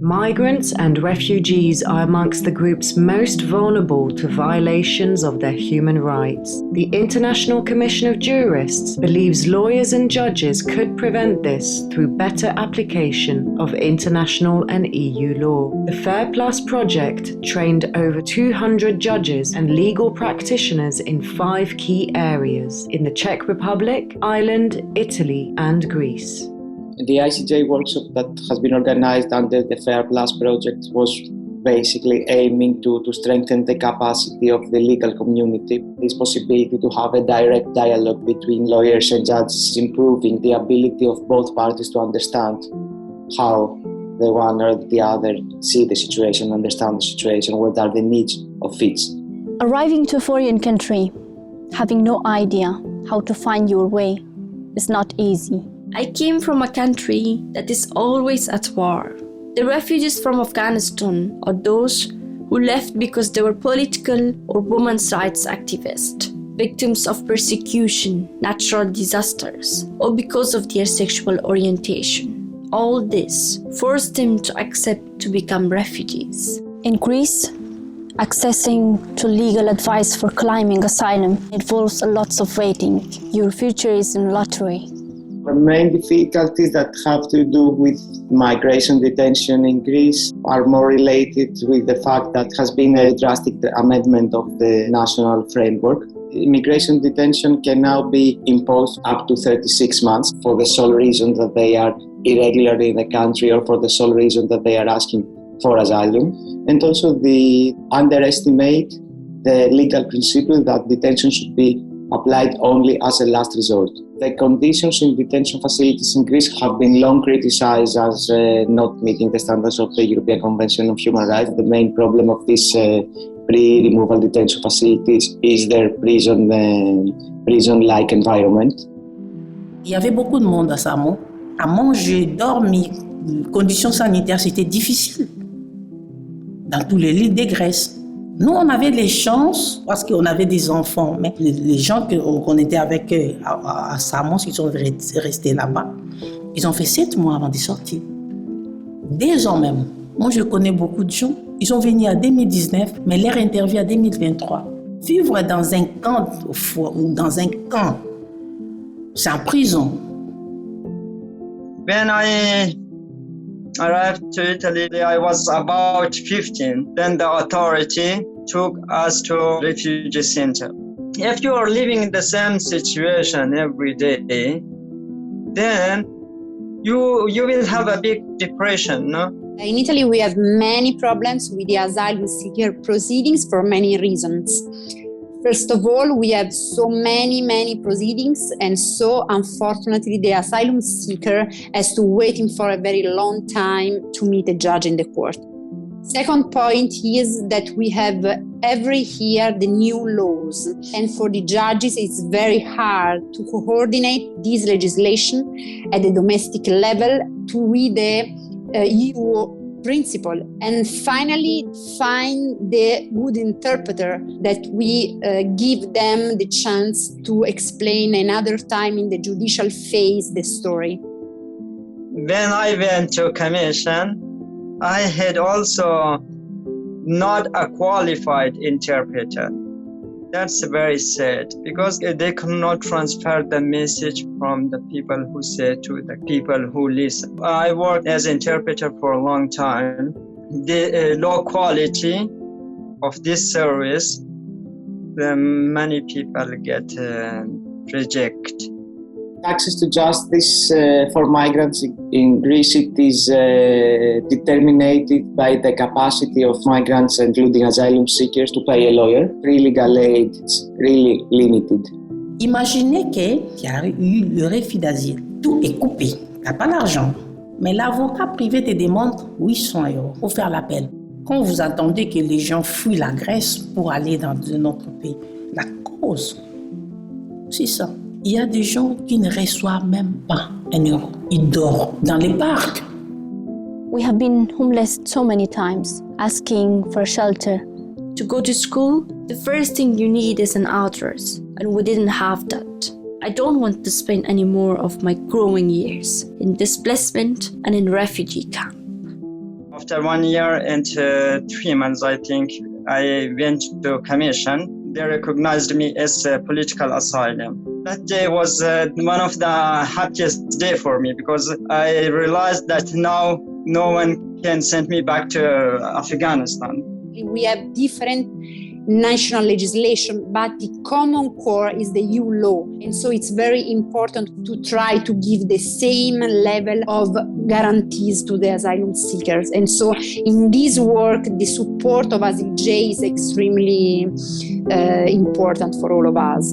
Migrants and refugees are amongst the groups most vulnerable to violations of their human rights. The International Commission of Jurists believes lawyers and judges could prevent this through better application of international and EU law. The Fair Plus project trained over 200 judges and legal practitioners in 5 key areas in the Czech Republic, Ireland, Italy, and Greece. The ICJ workshop that has been organized under the Fair Plus project was basically aiming to strengthen the capacity of the legal community. This possibility to have a direct dialogue between lawyers and judges, improving the ability of both parties to understand how the one or the other see the situation, understand the situation, what are the needs of each. Arriving to a foreign country, having no idea how to find your way, is not easy. I came from a country that is always at war. The refugees from Afghanistan are those who left because they were political or women's rights activists, victims of persecution, natural disasters, or because of their sexual orientation. All this forced them to accept to become refugees. In Greece, accessing to legal advice for claiming asylum involves lots of waiting. Your future is in lottery. The main difficulties that have to do with migration detention in Greece are more related with the fact that has been a drastic amendment of the national framework. Immigration detention can now be imposed up to 36 months for the sole reason that they are irregular in the country or for the sole reason that they are asking for asylum. And also they underestimate the legal principle that detention should be applied only as a last resort. The conditions in detention facilities in Greece have been long criticized as not meeting the standards of the European Convention of Human Rights. The main problem of these pre-removal detention facilities is their prison-like environment. Il y avait beaucoup de monde à Samo. À manger, dormir, les conditions sanitaires, c'était difficile. Dans tous les lits de Grèce. Nous, on avait les chances parce qu'on avait des enfants, mais les gens qu'on était avec à Samos, qui sont restés là-bas, ils ont fait 7 mois avant de sortir. 2 ans même. Moi, je connais beaucoup de gens. Ils sont venus en 2019, mais leur interview en 2023. Vivre dans un camp, ou dans un camp, c'est en prison. When I arrived to Italy, I was about 15. Then the authority took us to refugee center. If you are living in the same situation every day, then you will have a big depression, no? In Italy, we have many problems with the asylum seeker proceedings for many reasons. First of all, we have so many proceedings, and so unfortunately the asylum seeker has to waiting for a very long time to meet a judge in the court. Second point is that we have every year the new laws, and for the judges it's very hard to coordinate this legislation at the domestic level to with the EU principle, and finally find the good interpreter that we give them the chance to explain another time in the judicial phase the story. When I went to commission, I had also not a qualified interpreter. That's very sad because they cannot transfer the message from the people who say to the people who listen. I worked as an interpreter for a long time. The low quality of this service, many people get rejected. Access to justice for migrants in Greece, it is determined by the capacity of migrants, including asylum seekers, to pay a lawyer. Pre-legal aid is really limited. Imaginez qu'il y a eu le refus d'asile. Tout est coupé. Tu n'as pas d'argent. Mais l'avocat privé te demande 800 € pour faire l'appel. Quand vous entendez que les gens fuient la Grèce pour aller dans un autre pays, la cause, c'est ça. Il y a des gens qui ne reçoivent même pas 1 €. Ils dorment dans les parcs. We have been homeless so many times, asking for shelter. To go to school, the first thing you need is an address, and we didn't have that. I don't want to spend any more of my growing years in displacement and in refugee camp. After 1 year and 3 months, I think, I went to commission. They recognized me as a political asylum. That day was one of the happiest day for me because I realized that now no one can send me back to Afghanistan. We have different national legislation, but the common core is the EU law. And so it's very important to try to give the same level of guarantees to the asylum seekers. And so in this work, the support of ASIJ is extremely important for all of us.